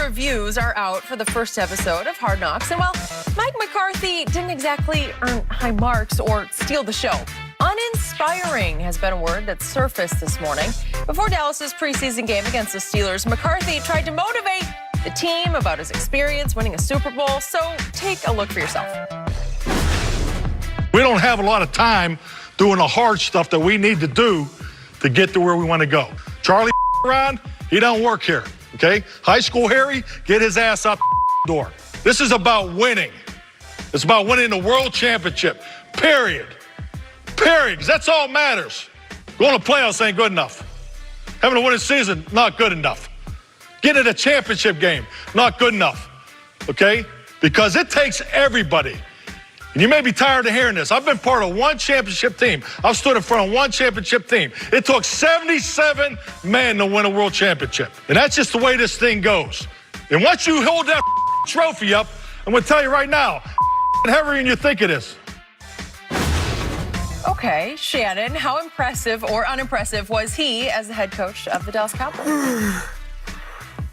reviews are out for the first episode of Hard Knocks, and while Mike McCarthy didn't exactly earn high marks or steal the show, uninspiring has been a word that surfaced this morning. Before Dallas's preseason game against the Steelers, McCarthy tried to motivate the team about his experience winning a Super Bowl, so take a look for yourself. We don't have a lot of time doing the hard stuff that we need to do to get to where we want to go. Charlie around, he don't work here, okay? High school Harry, get his ass out the door. This is about winning. It's about winning the world championship, period. Period, because that's all that matters. Going to playoffs ain't good enough. Having a winning season, not good enough. Getting to the championship game, not good enough, okay? Because it takes everybody. And you may be tired of hearing this. I've been part of one championship team. I've stood in front of one championship team. It took 77 men to win a world championship. And that's just the way this thing goes. And once you hold that trophy up, I'm going to tell you right now, heavier than you think it is. Okay, Shannon, how impressive or unimpressive was he as the head coach of the Dallas Cowboys?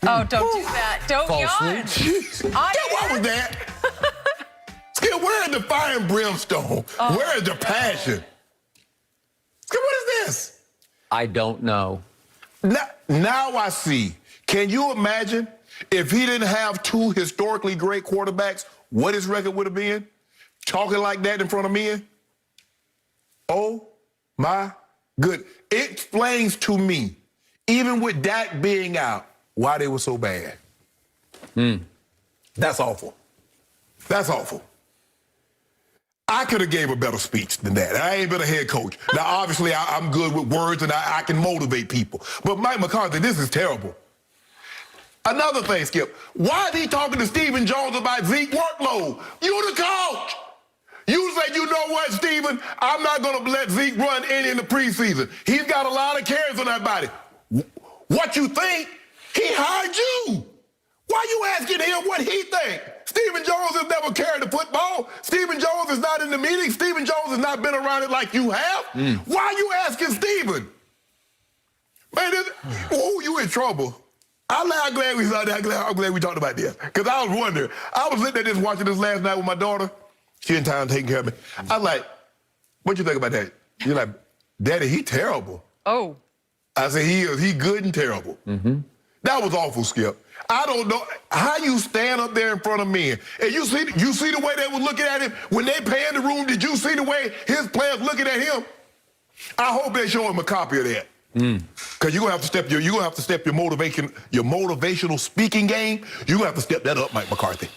Oh, don't do that. Don't yawn. What was that? Skip, where is the fire and brimstone? Where is the passion? Skip, what is this? I don't know. Now I see. Can you imagine if he didn't have two historically great quarterbacks, what his record would have been? Talking like that in front of men? Oh, my good. It explains to me, even with Dak being out, why they were so bad. That's awful. That's awful. I could have gave a better speech than that. I ain't been a head coach. Now, obviously, I'm good with words and I can motivate people. But Mike McCarthy, this is terrible. Another thing, Skip, why is he talking to Stephen Jones about Zeke's workload? You the coach. You said, you know what, Stephen? I'm not going to let Zeke run any in the preseason. He's got a lot of carries on that body. What you think? He hired you. Why you asking him what he think? Stephen Jones has never carried a football. Stephen Jones is not in the meeting. Stephen Jones has not been around it like you have. Why you asking Stephen? Man, you in trouble. I'm glad we saw that. I'm glad we talked about this. Because I was wondering. I was sitting there just watching this last night with my daughter. She in town taking care of me. I was like, what you think about that? You're like, Daddy, he terrible. Oh. I said, he is. He good and terrible. That was awful, Skip. I don't know how you stand up there in front of men. And you see the way they were looking at him when they panned the room. Did you see the way his players looking at him? I hope they show him a copy of that. Because you're gonna have to step your motivational speaking game. You're gonna have to step that up, Mike McCarthy.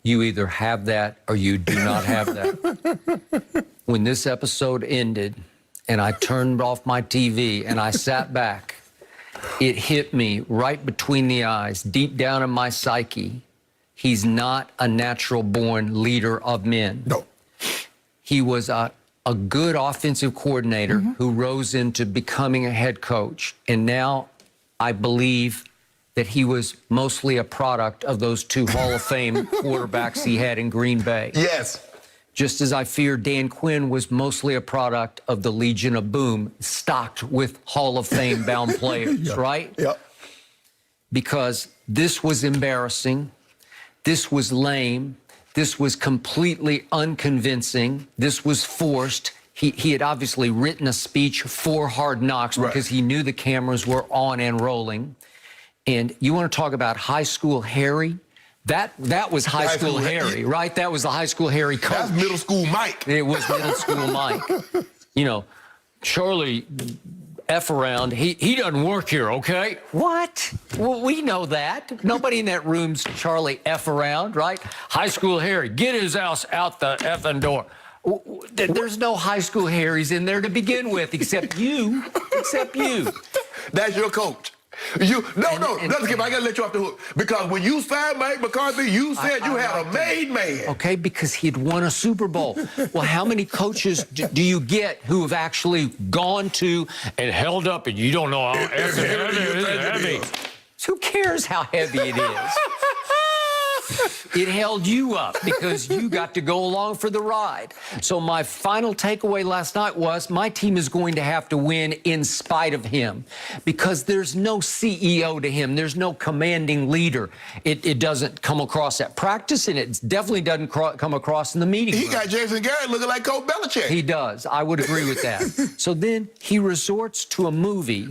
You either have that or you do not have that. When this episode ended and I turned off my TV and I sat back, it hit me right between the eyes, deep down in my psyche. He's not a natural-born leader of men. No. He was a good offensive coordinator who rose into becoming a head coach. And now I believe that he was mostly a product of those two Hall of Fame quarterbacks he had in Green Bay. Yes. Just as I fear Dan Quinn was mostly a product of the Legion of Boom, stocked with Hall of Fame bound players, right? Yep. Because this was embarrassing. This was lame. This was completely unconvincing. This was forced. He had obviously written a speech for Hard Knocks because he knew the cameras were on and rolling. And you want to talk about high school Harry? That was high school Harry, right? That was the high school Harry coach. That's middle school Mike. It was middle school Mike. You know, Charlie F around, he doesn't work here, okay? What? Well, we know that. Nobody in that room's Charlie F around, right? High school Harry, get his ass out the effing door. There's no high school Harrys in there to begin with, except you. That's your coach. I gotta let you off the hook. Because when you signed Mike McCarthy, you said you had a made man. Okay, because he'd won a Super Bowl. Well, how many coaches do you get who have actually gone to and held up and you don't know how heavy it is? Who cares how heavy it is? It held you up because you got to go along for the ride. So my final takeaway last night was my team is going to have to win in spite of him because there's no CEO to him. There's no commanding leader. It doesn't come across at practice, and it definitely doesn't come across in the meeting room. He got Jason Garrett looking like Coach Belichick. He does. I would agree with that. So then he resorts to a movie.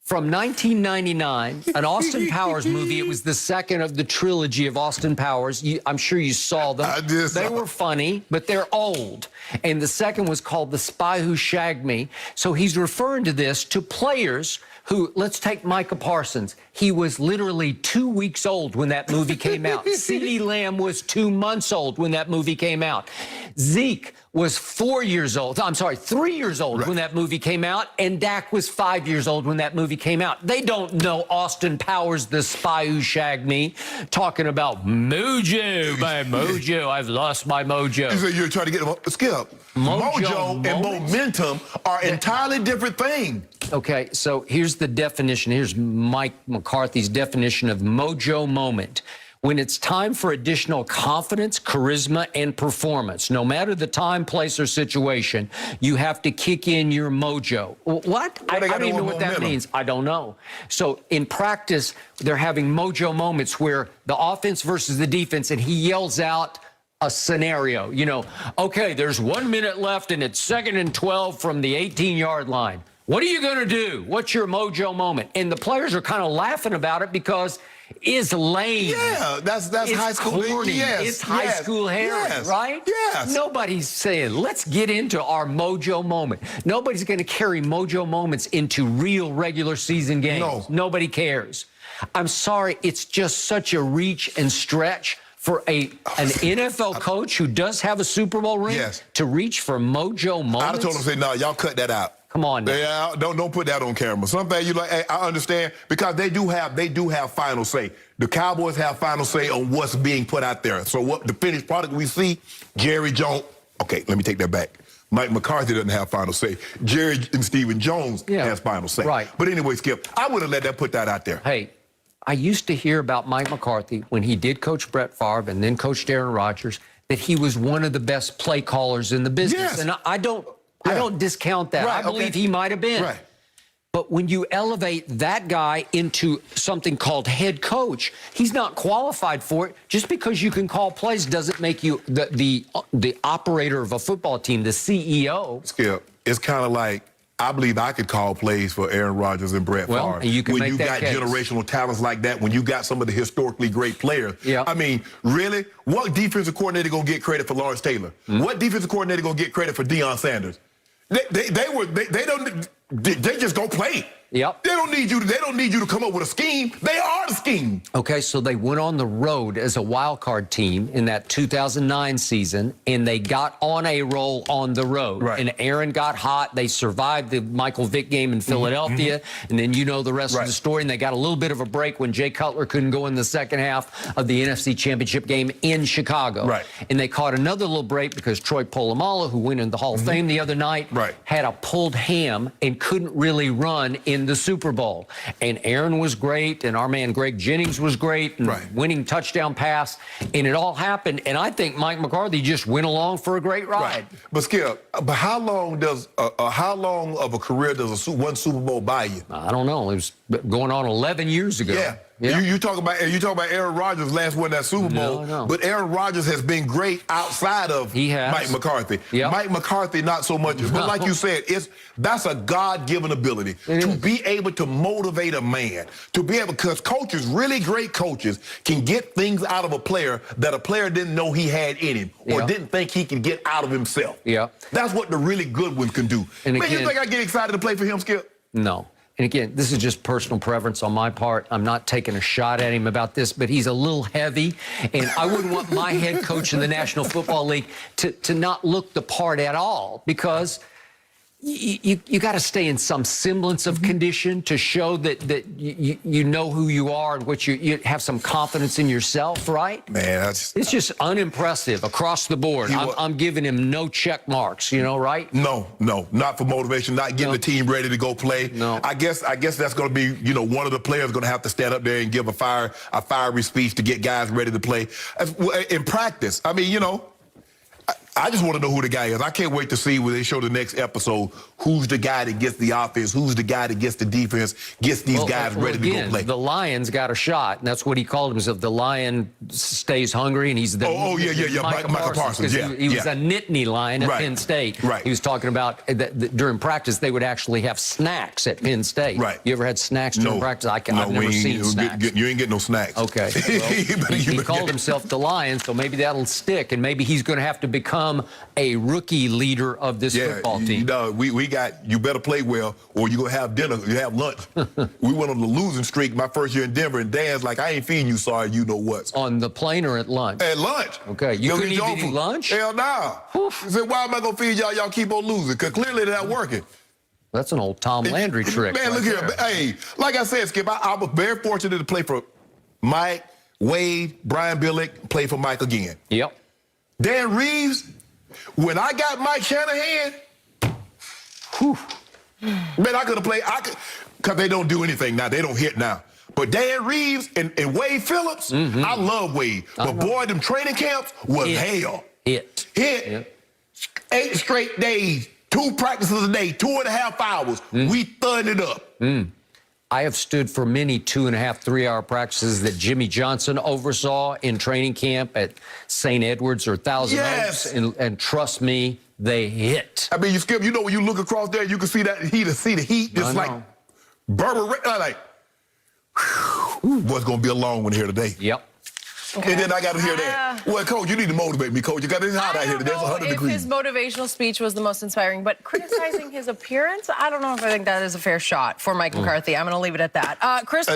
From 1999, an Austin Powers movie. It was the second of the trilogy of Austin Powers. I'm sure you saw them. I did. They were funny, but they're old. And the second was called The Spy Who Shagged Me. So he's referring to this to players who, let's take Micah Parsons. He was literally 2 weeks old when that movie came out. CeeDee Lamb was 2 months old when that movie came out. Zeke was 3 years old when that movie came out, and Dak was 5 years old when that movie came out. They don't know Austin Powers, The Spy Who Shagged Me, talking about mojo, my mojo. I've lost my mojo. You said you're trying to get them Skip. Mojo and momentum are entirely different things. Okay, so here's the definition. Here's Mike McCarthy's definition of mojo moment. When it's time for additional confidence, charisma, and performance, no matter the time, place, or situation, you have to kick in your mojo. What? I don't even know what that means. I don't know. So in practice, they're having mojo moments where the offense versus the defense, and he yells out a scenario. You know, okay, there's 1 minute left, and it's 2nd and 12 from the 18-yard line. What are you going to do? What's your mojo moment? And the players are kind of laughing about it because it's lame. Yeah, that's high school. Corny. Yes, it's high school hair, right? Yes. Nobody's saying, let's get into our mojo moment. Nobody's going to carry mojo moments into real regular season games. No. Nobody cares. I'm sorry, it's just such a reach and stretch for an NFL coach who does have a Super Bowl ring to reach for mojo moments. I'd have told him, say, no, y'all cut that out. Come on now. Yeah, don't put that on camera. Something you like, hey, I understand because they do have final say. The Cowboys have final say on what's being put out there. So what the finished product we see, Jerry Jones. Okay, let me take that back. Mike McCarthy doesn't have final say. Jerry and Stephen Jones has final say. Right. But anyway, Skip, I would have put that out there. Hey, I used to hear about Mike McCarthy when he did coach Brett Favre and then coached Aaron Rodgers, that he was one of the best play callers in the business. Yes. And I don't discount that. Right, I believe he might have been. Right. But when you elevate that guy into something called head coach, he's not qualified for it. Just because you can call plays doesn't make you the operator of a football team, the CEO. Skip, it's kind of like, I believe I could call plays for Aaron Rodgers and Brett Favre. And you can when make you that got case. generational talents like that, when you got some of the historically great players. Yeah. I mean, really, what defensive coordinator gonna get credit for Lawrence Taylor? What defensive coordinator gonna get credit for Deion Sanders? They just go play. Yep. They don't need you to come up with a scheme. They are the scheme. Okay, so they went on the road as a wild card team in that 2009 season, and they got on a roll on the road. Right. And Aaron got hot. They survived the Michael Vick game in Philadelphia, and then you know the rest of the story. And they got a little bit of a break when Jay Cutler couldn't go in the second half of the NFC Championship game in Chicago. Right. And they caught another little break because Troy Polamalu, who went in the Hall of Fame the other night, had a pulled ham and couldn't really run in the Super Bowl. And Aaron was great, and our man Greg Jennings was great, and winning touchdown pass, and it all happened. And I think Mike McCarthy just went along for a great ride. Right. But Skip, how long of a career does one Super Bowl buy you? I don't know. It was going on 11 years ago. Yeah. You talk about Aaron Rodgers last won that Super Bowl, but Aaron Rodgers has been great outside of Mike McCarthy. Yep. Mike McCarthy not so much. But like you said, that's a God-given ability to be able to motivate a man, to be able, because coaches, really great coaches, can get things out of a player that a player didn't know he had in him or didn't think he could get out of himself. Yeah. That's what the really good ones can do. And man, you think I get excited to play for him, Skip? No. And again, this is just personal preference on my part. I'm not taking a shot at him about this, but he's a little heavy, and I wouldn't want my head coach in the National Football League to not look the part at all, because you got to stay in some semblance of condition to show that you know who you are and what you have some confidence in yourself, right? Man, it's just unimpressive across the board. I'm giving him no check marks, you know, right? No, not for motivation, not getting the team ready to go play. No. I guess that's going to be, you know, one of the players going to have to stand up there and give a fiery speech to get guys ready to play. In practice, I mean, you know, I just want to know who the guy is. I can't wait to see when they show the next episode who's the guy that gets the offense, who's the guy that gets the defense, gets these guys ready to go play. The Lion's got a shot, and that's what he called himself. The Lion stays hungry, and he's the Michael Parsons. He was a Nittany Lion at Penn State. Right. He was talking about that during practice they would actually have snacks at Penn State. Right. You ever had snacks during practice? I've never seen snacks. You ain't getting no snacks. Okay. Well, he called himself the Lion, so maybe that'll stick, and maybe he's going to have to become a rookie leader of this football team. You know, we got, you better play well or you're going to have dinner, you have lunch. We went on the losing streak my first year in Denver, and Dan's like, I ain't feeding you, sorry, you know what. On the plane or at lunch? At lunch. Okay, you couldn't even eat lunch? Hell no. He said, why am I going to feed y'all? Y'all keep on losing, because clearly they're not working. That's an old Tom Landry trick. Man, look here. Hey, like I said, Skip, I was very fortunate to play for Mike, Wade, Brian Billick, play for Mike again. Yep. Dan Reeves, when I got Mike Shanahan, man, I could have played, because they don't do anything now. They don't hit now. But Dan Reeves and Wade Phillips, I love Wade. But boy, them training camps was hell. Hit. 8 straight days, 2 practices a day, 2.5 hours. We thudded it up. I have stood for many 2.5, 3-hour practices that Jimmy Johnson oversaw in training camp at St. Edwards or Thousand Oaks, and trust me, they hit. I mean, you Skip, you know, when you look across there, you can see that heat, just like Burberry, like, boy, it's going to be a long one here today. Yep. Okay. And then I got to hear that. Well, Coach, you need to motivate me, Coach. You got this hot out here today. It's 100 degrees. His motivational speech was the most inspiring, but criticizing his appearance, I don't know if I think that is a fair shot for Mike McCarthy. I'm going to leave it at that. Chris.